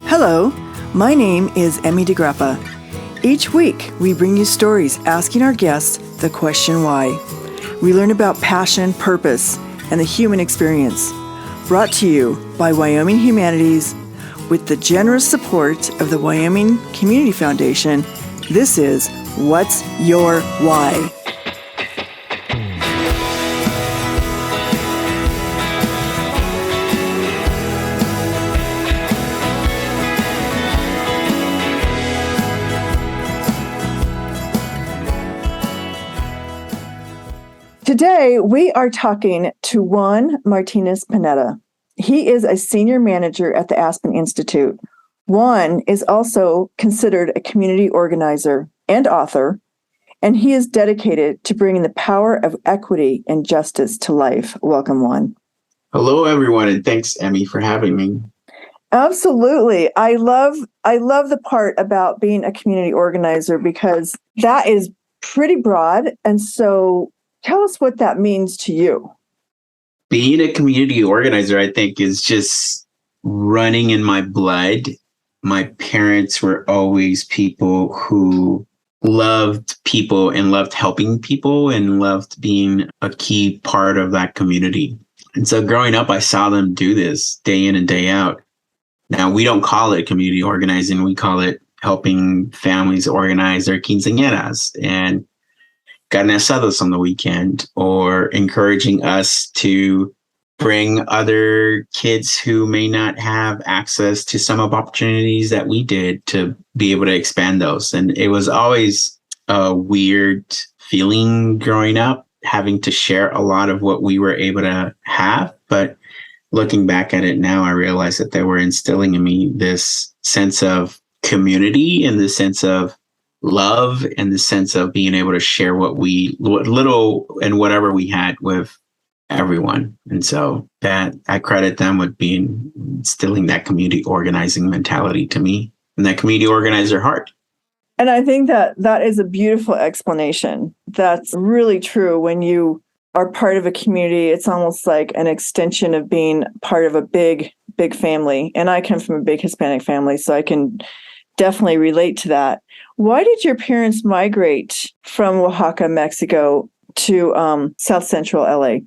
Hello, my name is Emmy DeGrappa. Each week, we bring you stories asking our guests the question why. We learn about passion, purpose, and the human experience. Brought to you by Wyoming Humanities with the generous support of the Wyoming Community Foundation. This is What's Your Why? Today, we are talking to Juan Martinez-Pineda. He is a senior manager at the Aspen Institute. Juan is also considered a community organizer and author, and he is dedicated to bringing the power of equity and justice to life. Welcome, Juan. Hello, everyone, and thanks, Emmy, for having me. Absolutely. I love the part about being a community organizer because that is pretty broad, and so tell us what that means to you. Being a community organizer, I think, is just running in my blood. My parents were always people who loved people and loved helping people and loved being a key part of that community. And so growing up, I saw them do this day in and day out. Now, we don't call it community organizing. We call it helping families organize their quinceañeras and carne asadas on the weekend, or encouraging us to bring other kids who may not have access to some of opportunities that we did to be able to expand those. And it was always a weird feeling growing up, having to share a lot of what we were able to have. But looking back at it now, I realize that they were instilling in me this sense of community and the sense of love and the sense of being able to share what little and whatever we had with everyone. And so that I credit them with instilling that community organizing mentality to me and that community organizer heart. And I think that is a beautiful explanation. That's really true. When you are part of a community, it's almost like an extension of being part of a big family. And I come from a big Hispanic family, so I can definitely relate to that. Why did your parents migrate from Oaxaca, Mexico to South Central LA?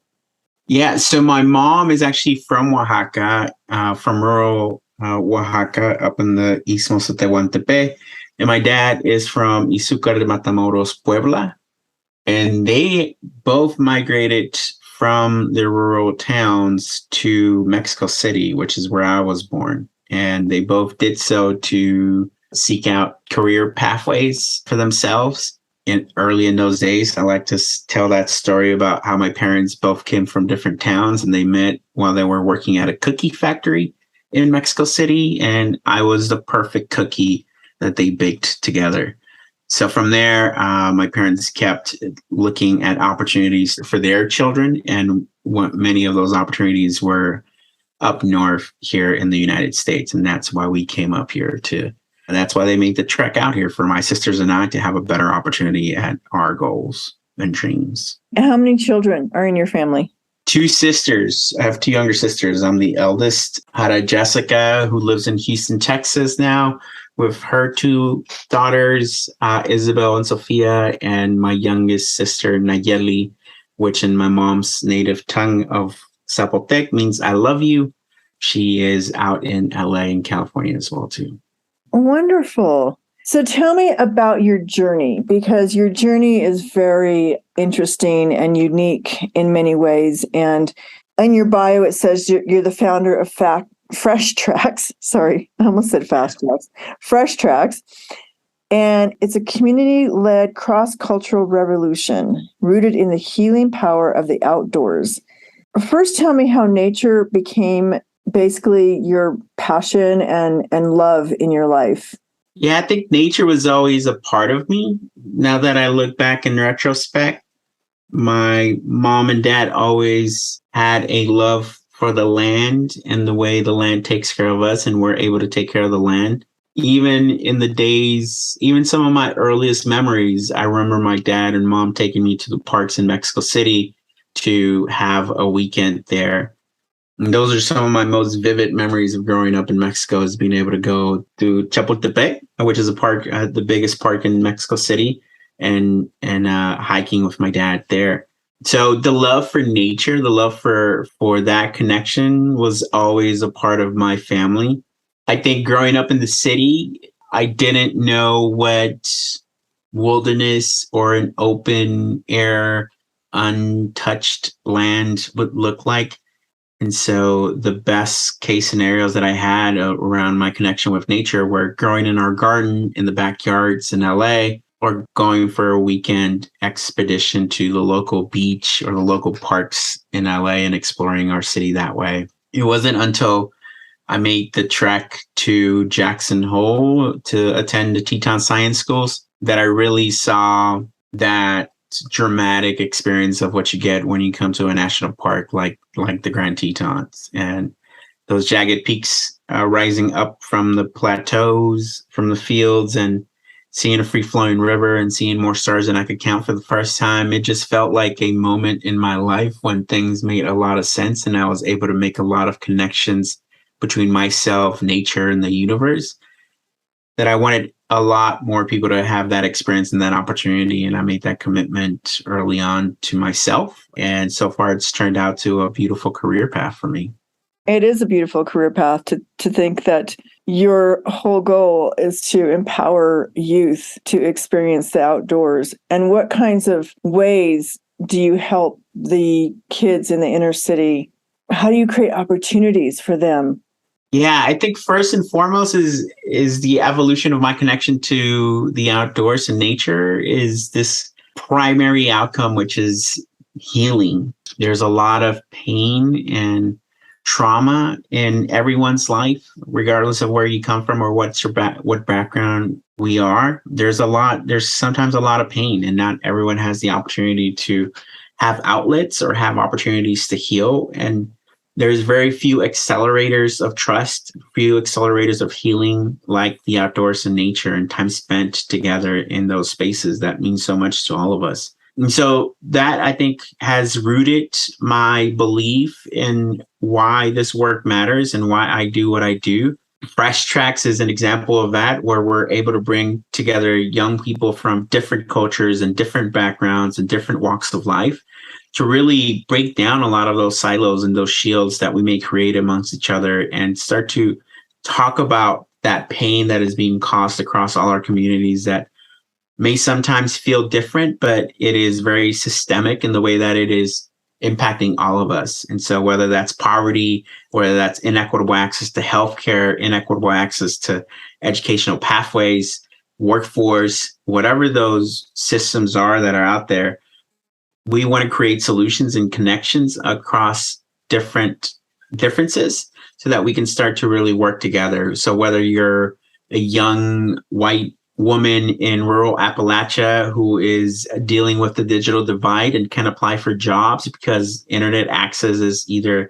Yeah, so my mom is actually from Oaxaca, from rural Oaxaca up in the Istmos of Tehuantepec. And my dad is from Izúcar de Matamoros, Puebla. And they both migrated from their rural towns to Mexico City, which is where I was born. And they both did so to seek out career pathways for themselves. And early in those days, I like to tell that story about how my parents both came from different towns and they met while they were working at a cookie factory in Mexico City. And I was the perfect cookie that they baked together. So from there, my parents kept looking at opportunities for their children. And many of those opportunities were up north here in the United States. And that's why we came up here and that's why they made the trek out here for my sisters and I to have a better opportunity at our goals and dreams. And how many children are in your family? 2 sisters. I have 2 younger sisters. I'm the eldest, Hara Jessica, who lives in Houston, Texas now, with her 2 daughters, Isabel and Sophia, and my youngest sister, Nayeli, which in my mom's native tongue of Zapotec means I love you. She is out in LA in California as well, too. Wonderful. So tell me about your journey, because your journey is very interesting and unique in many ways. And in your bio, it says you're the founder of Fresh Tracks. Sorry, I almost said Fast Tracks. Fresh Tracks. And it's a community-led cross-cultural revolution rooted in the healing power of the outdoors. First, tell me how nature became basically your passion and love in your life. Yeah, I think nature was always a part of me. Now that I look back in retrospect, my mom and dad always had a love for the land and the way the land takes care of us, and we're able to take care of the land. Even in the days, even some of my earliest memories, I remember my dad and mom taking me to the parks in Mexico City to have a weekend there. And those are some of my most vivid memories of growing up in Mexico, is being able to go to Chapultepec, which is a park, the biggest park in Mexico City, and hiking with my dad there. So the love for nature, the love for that connection was always a part of my family. I think growing up in the city, I didn't know what wilderness or an open air, untouched land would look like. And so the best case scenarios that I had around my connection with nature were growing in our garden in the backyards in LA, or going for a weekend expedition to the local beach or the local parks in LA and exploring our city that way. It wasn't until I made the trek to Jackson Hole to attend the Teton Science Schools that I really saw that dramatic experience of what you get when you come to a national park like the Grand Tetons, and those jagged peaks rising up from the plateaus, from the fields, and seeing a free-flowing river and seeing more stars than I could count for the first time. It just felt like a moment in my life when things made a lot of sense and I was able to make a lot of connections between myself, nature, and the universe, that I wanted a lot more people to have that experience and that opportunity. And I made that commitment early on to myself. And so far, it's turned out to a beautiful career path for me. It is a beautiful career path to think that your whole goal is to empower youth to experience the outdoors. And what kinds of ways do you help the kids in the inner city? How do you create opportunities for them? Yeah, I think first and foremost is the evolution of my connection to the outdoors and nature is this primary outcome, which is healing. There's a lot of pain and trauma in everyone's life, regardless of where you come from or what's your what background we are. There's sometimes a lot of pain, and not everyone has the opportunity to have outlets or have opportunities to heal. And there's very few accelerators of trust, few accelerators of healing, like the outdoors and nature and time spent together in those spaces that mean so much to all of us. And so that, I think, has rooted my belief in why this work matters and why I do what I do. Fresh Tracks is an example of that, where we're able to bring together young people from different cultures and different backgrounds and different walks of life to really break down a lot of those silos and those shields that we may create amongst each other, and start to talk about that pain that is being caused across all our communities that may sometimes feel different, but it is very systemic in the way that it is impacting all of us. And so whether that's poverty, whether that's inequitable access to healthcare, inequitable access to educational pathways, workforce, whatever those systems are that are out there, we want to create solutions and connections across differences so that we can start to really work together. So whether you're a young white woman in rural Appalachia who is dealing with the digital divide and can apply for jobs because internet access is either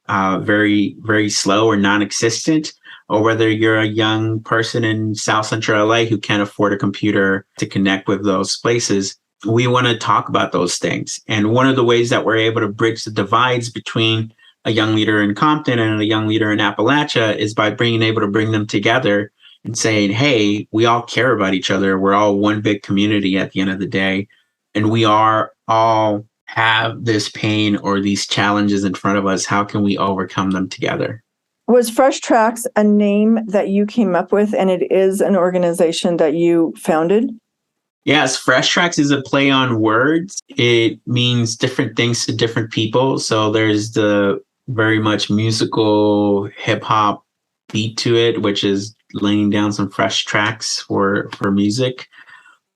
very, very slow or non-existent, or whether you're a young person in South Central LA who can't afford a computer to connect with those places, we want to talk about those things. And one of the ways that we're able to bridge the divides between a young leader in Compton and a young leader in Appalachia is by being able to bring them together and saying, hey, we all care about each other. We're all one big community at the end of the day. And we are all have this pain or these challenges in front of us. How can we overcome them together? Was Fresh Tracks a name that you came up with, and it is an organization that you founded? Yes, Fresh Tracks is a play on words. It means different things to different people. So there's the very much musical hip hop beat to it, which is laying down some fresh tracks for music.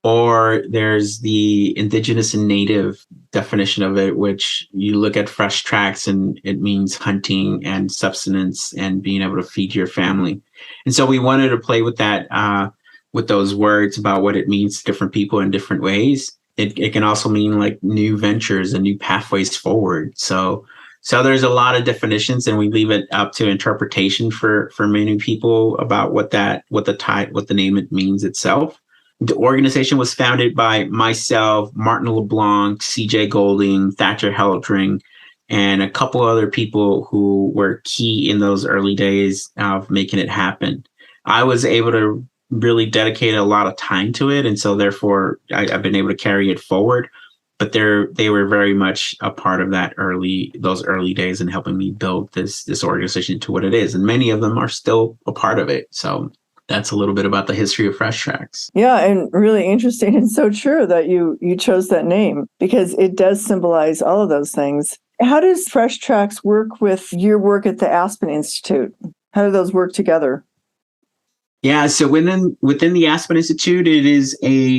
Or there's the indigenous and native definition of it, which you look at fresh tracks and it means hunting and subsistence and being able to feed your family. And so we wanted to play with that, with those words about what it means to different people in different ways. It can also mean like new ventures and new pathways forward. So there's a lot of definitions, and we leave it up to interpretation for many people about what the name it means itself. The organization was founded by myself, Martin LeBlanc, CJ Golding, Thatcher Heldring, and a couple other people who were key in those early days of making it happen. I was able to really dedicate a lot of time to it, and so therefore I've been able to carry it forward. But they were very much a part of those early days in helping me build this organization to what it is. And many of them are still a part of it. So that's a little bit about the history of Fresh Tracks. Yeah, and really interesting and so true that you chose that name, because it does symbolize all of those things. How does Fresh Tracks work with your work at the Aspen Institute? How do those work together? Yeah, so within the Aspen Institute, it is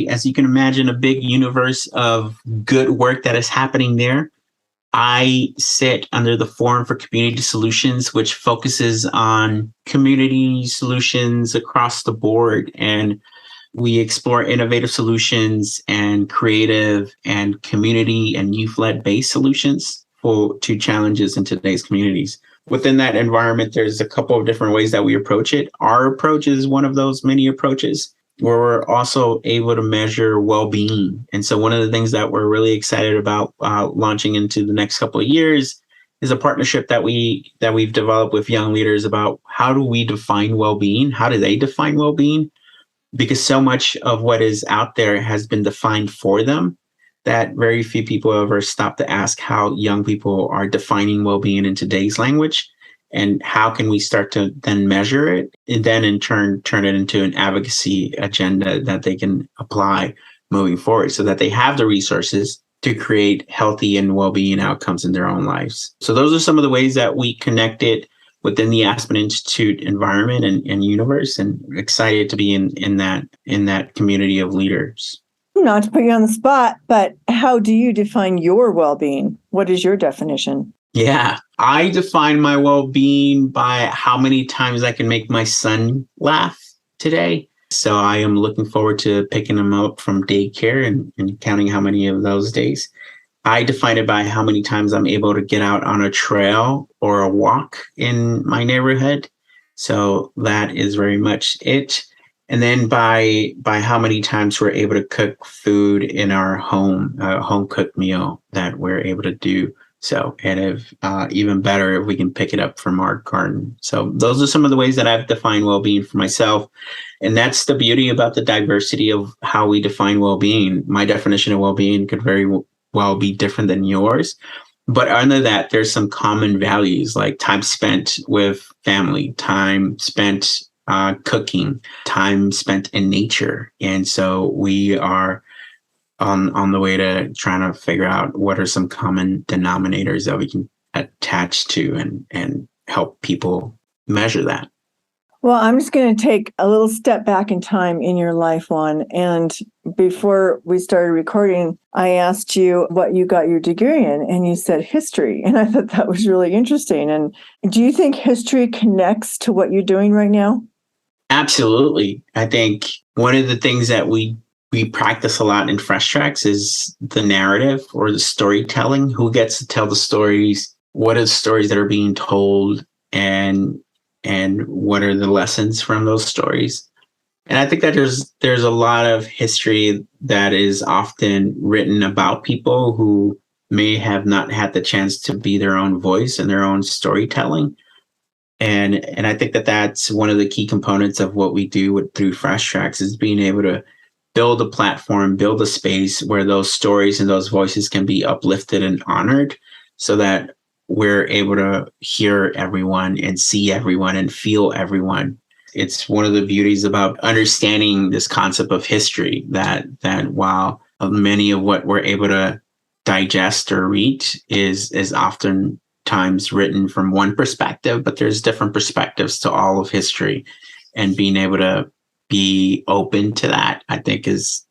as you can imagine, a big universe of good work that is happening there. I sit under the Forum for Community Solutions, which focuses on community solutions across the board. And we explore innovative solutions and creative and community and youth-led based solutions to challenges in today's communities. Within that environment, there's a couple of different ways that we approach it. Our approach is one of those many approaches where we're also able to measure well-being. And so one of the things that we're really excited about launching into the next couple of years is a partnership that we've developed with young leaders about how do we define well-being? How do they define well-being? Because so much of what is out there has been defined for them that very few people ever stop to ask how young people are defining well-being in today's language, and how can we start to then measure it and then in turn turn it into an advocacy agenda that they can apply moving forward so that they have the resources to create healthy and well-being outcomes in their own lives. So those are some of the ways that we connect it within the Aspen Institute environment and universe, and excited to be in that community of leaders. Not to put you on the spot, but how do you define your well-being? What is your definition? Yeah, I define my well-being by how many times I can make my son laugh today. So I am looking forward to picking him up from daycare and counting how many of those days. I define it by how many times I'm able to get out on a trail or a walk in my neighborhood. So that is very much it. And then by how many times we're able to cook food in our home, a home cooked meal that we're able to do. So, and if even better, if we can pick it up from our garden. So those are some of the ways that I've defined well-being for myself. And that's the beauty about the diversity of how we define well-being. My definition of well-being could very well be different than yours. But under that, there's some common values like time spent with family, time spent cooking, time spent in nature. And so we are on the way to trying to figure out what are some common denominators that we can attach to and help people measure that. Well, I'm just going to take a little step back in time in your life, Juan. And before we started recording, I asked you what you got your degree in, and you said history. And I thought that was really interesting. And do you think history connects to what you're doing right now? Absolutely. I think one of the things that we practice a lot in Fresh Tracks is the narrative or the storytelling. Who gets to tell the stories? What are the stories that are being told? And what are the lessons from those stories? And I think that there's a lot of history that is often written about people who may have not had the chance to be their own voice and their own storytelling. And I think that that's one of the key components of what we do through Fresh Tracks is being able to build a platform, build a space where those stories and those voices can be uplifted and honored so that we're able to hear everyone and see everyone and feel everyone. It's one of the beauties about understanding this concept of history that while many of what we're able to digest or read is oftentimes written from one perspective, but there's different perspectives to all of history, and being able to be open to that, I think is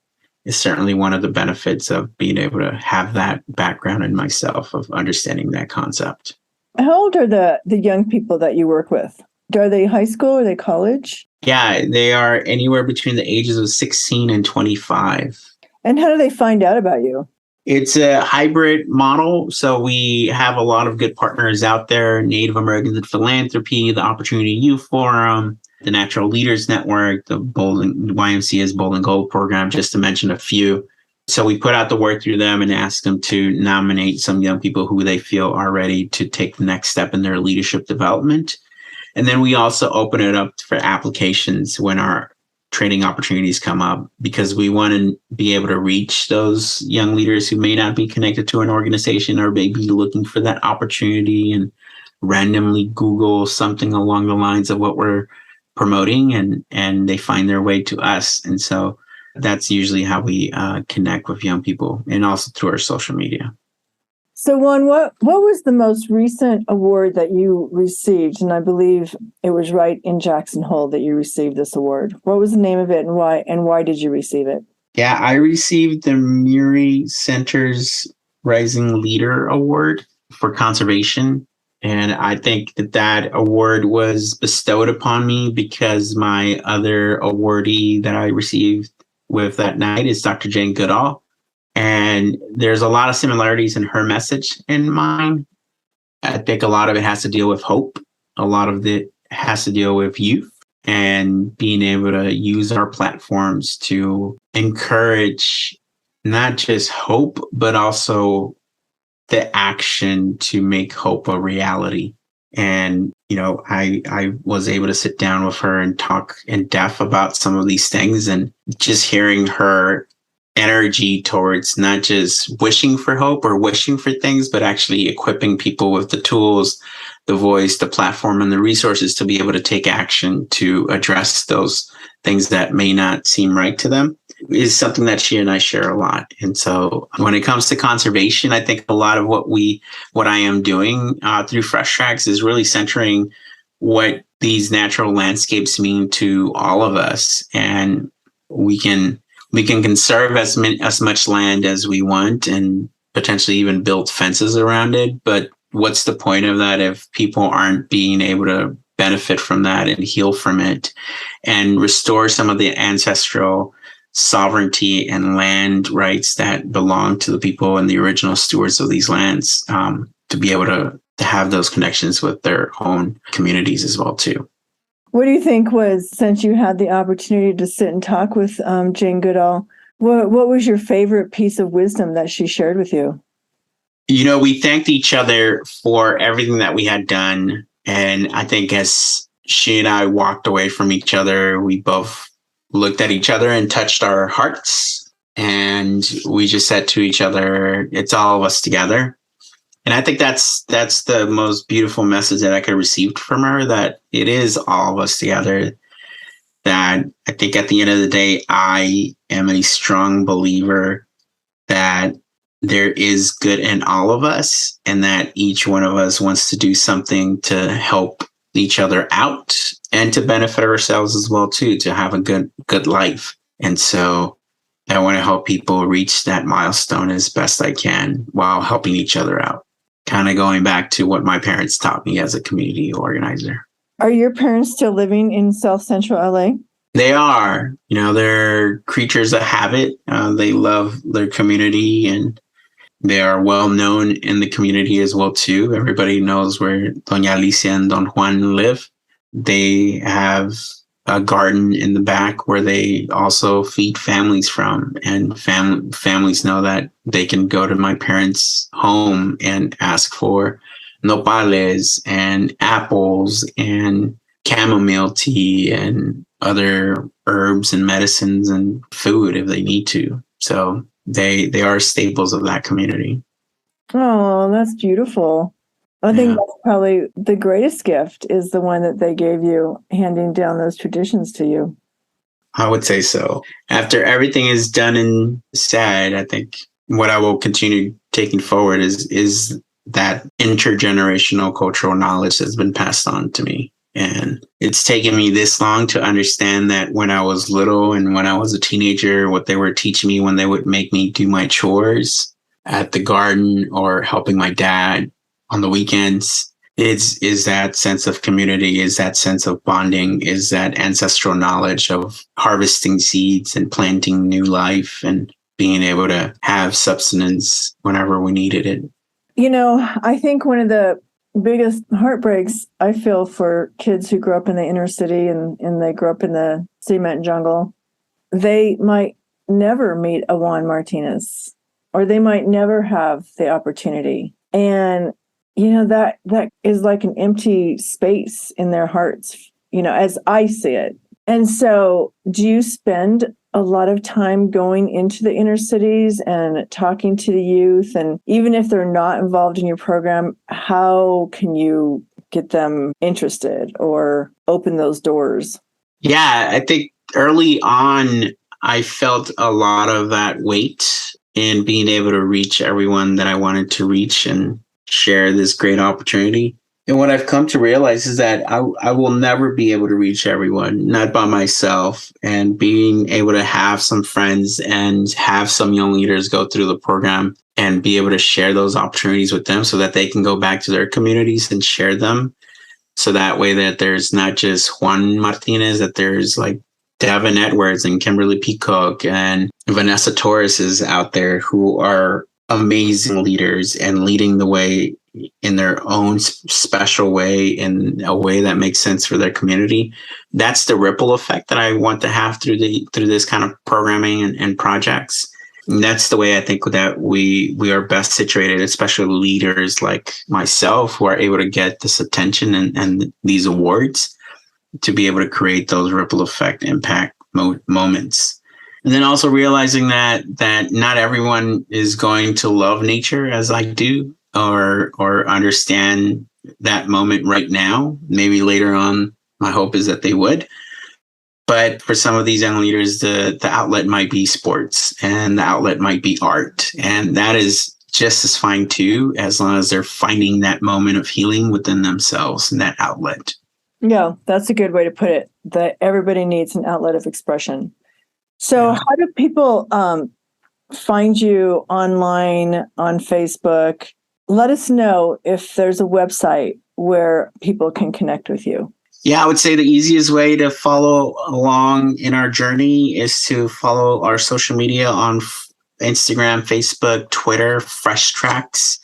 certainly one of the benefits of being able to have that background in myself of understanding that concept. How old are the young people that you work with? Are they high school or are they college? Yeah, they are anywhere between the ages of 16 and 25. And how do they find out about you? It's a hybrid model. So we have a lot of good partners out there, Native Americans in Philanthropy, the Opportunity Youth Forum, the Natural Leaders Network, the YMCA's Bold and Gold program, just to mention a few. So we put out the word through them and ask them to nominate some young people who they feel are ready to take the next step in their leadership development. And then we also open it up for applications when our training opportunities come up, because we want to be able to reach those young leaders who may not be connected to an organization or may be looking for that opportunity and randomly Google something along the lines of what we're promoting, and they find their way to us. And so that's usually how we connect with young people, and also through our social media. So Juan, what was the most recent award that you received? And I believe it was right in Jackson Hole that you received this award. What was the name of it, and why did you receive it? Yeah, I received the Murie Center's Rising Leader Award for conservation. And I think that award was bestowed upon me because my other awardee that I received with that night is Dr. Jane Goodall. And there's a lot of similarities in her message and mine. I think a lot of it has to deal with hope. A lot of it has to deal with youth and being able to use our platforms to encourage not just hope, but also the action to make hope a reality. And, I was able to sit down with her and talk in depth about some of these things, and just hearing her energy towards not just wishing for hope or wishing for things, but actually equipping people with the tools, the voice, the platform, and the resources to be able to take action to address those things that may not seem right to them, is something that she and I share a lot. And so when it comes to conservation, I think a lot of what I am doing through Fresh Tracks is really centering what these natural landscapes mean to all of us. And we can conserve as much land as we want, and potentially even build fences around it. But what's the point of that if people aren't being able to benefit from that and heal from it and restore some of the ancestral sovereignty and land rights that belong to the people and the original stewards of these lands, to be able to have those connections with their own communities as well too. What do you think since you had the opportunity to sit and talk with Jane Goodall, what was your favorite piece of wisdom that she shared with you? We thanked each other for everything that we had done. And I think as she and I walked away from each other, we both looked at each other and touched our hearts. And we just said to each other, it's all of us together. And I think that's the most beautiful message that I could receive from her, that it is all of us together. That I think at the end of the day, I am a strong believer that there is good in all of us, and that each one of us wants to do something to help each other out and to benefit ourselves as well too, to have a good life. And so I want to help people reach that milestone as best I can while helping each other out. Kind of going back to what my parents taught me as a community organizer. Are your parents still living in South Central LA? They are. They're creatures of habit. They love their community, and they are well known in the community as well too. Everybody knows where Doña Alicia and Don Juan live. They have a garden in the back where they also feed families from, and families know that they can go to my parents' home and ask for nopales and apples and chamomile tea and other herbs and medicines and food if they need to. So they are staples of that community. Oh, that's beautiful. I think that's probably the greatest gift, is the one that they gave you, handing down those traditions to you. I would say so. After everything is done and said, I think what I will continue taking forward is that intergenerational cultural knowledge that's been passed on to me. And it's taken me this long to understand that when I was little and when I was a teenager, what they were teaching me when they would make me do my chores at the garden or helping my dad on the weekends is that sense of community, is that sense of bonding, is that ancestral knowledge of harvesting seeds and planting new life and being able to have substance whenever we needed it. I think one of the biggest heartbreaks I feel for kids who grow up in the inner city and they grow up in the cement jungle, they might never meet a Juan Martinez, or they might never have the opportunity. And, that is like an empty space in their hearts, as I see it. And so do you spend a lot of time going into the inner cities and talking to the youth? And even if they're not involved in your program, how can you get them interested or open those doors? Yeah, I think early on, I felt a lot of that weight in being able to reach everyone that I wanted to reach and share this great opportunity. And what I've come to realize is that I will never be able to reach everyone, not by myself. And being able to have some friends and have some young leaders go through the program and be able to share those opportunities with them so that they can go back to their communities and share them. So that way that there's not just Juan Martinez, that there's like Devin Edwards and Kimberly Peacock and Vanessa Torres is out there who are amazing leaders and leading the way in their own special way, in a way that makes sense for their community. That's the ripple effect that I want to have through this kind of programming and projects. And that's the way I think that we are best situated, especially leaders like myself who are able to get this attention and these awards to be able to create those ripple effect impact moments. And then also realizing that not everyone is going to love nature as I do or understand that moment right now. Maybe later on, my hope is that they would. But for some of these young leaders, the outlet might be sports and the outlet might be art. And that is just as fine too, as long as they're finding that moment of healing within themselves and that outlet. Yeah, that's a good way to put it, that everybody needs an outlet of expression. So how do people find you online, on Facebook? Let us know if there's a website where people can connect with you. Yeah, I would say the easiest way to follow along in our journey is to follow our social media on Instagram, Facebook, Twitter, Fresh Tracks.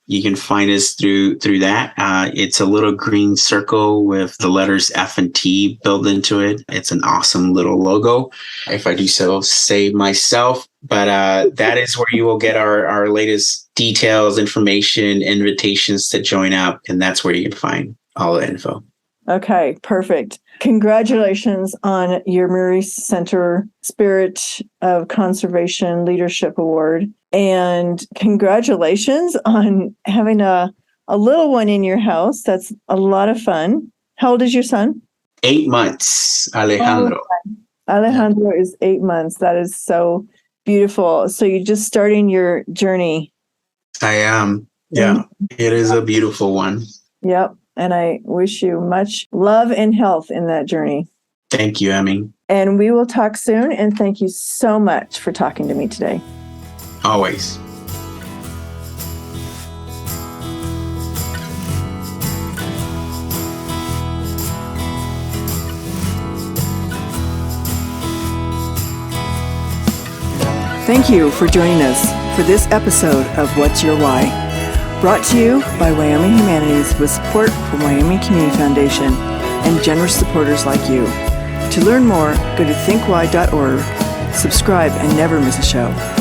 You can find us through that. It's a little green circle with the letters F and T built into it. It's an awesome little logo, if I do so say myself. But that is where you will get our latest details, information, invitations to join up. And that's where you can find all the info. Okay, perfect. Congratulations on your Murie Center Spirit of Conservation Leadership Award. And congratulations on having a little one in your house. That's a lot of fun. How old is your son? 8 months, Alejandro. Alejandro is 8 months. That is so beautiful. So you're just starting your journey. I am. Yeah, it is a beautiful one. Yep. And I wish you much love and health in that journey. Thank you, Emmy. And we will talk soon. And thank you so much for talking to me today. Always. Thank you for joining us for this episode of What's Your Why? Brought to you by Wyoming Humanities with support from Wyoming Community Foundation and generous supporters like you. To learn more, go to thinkwhy.org, subscribe, and never miss a show.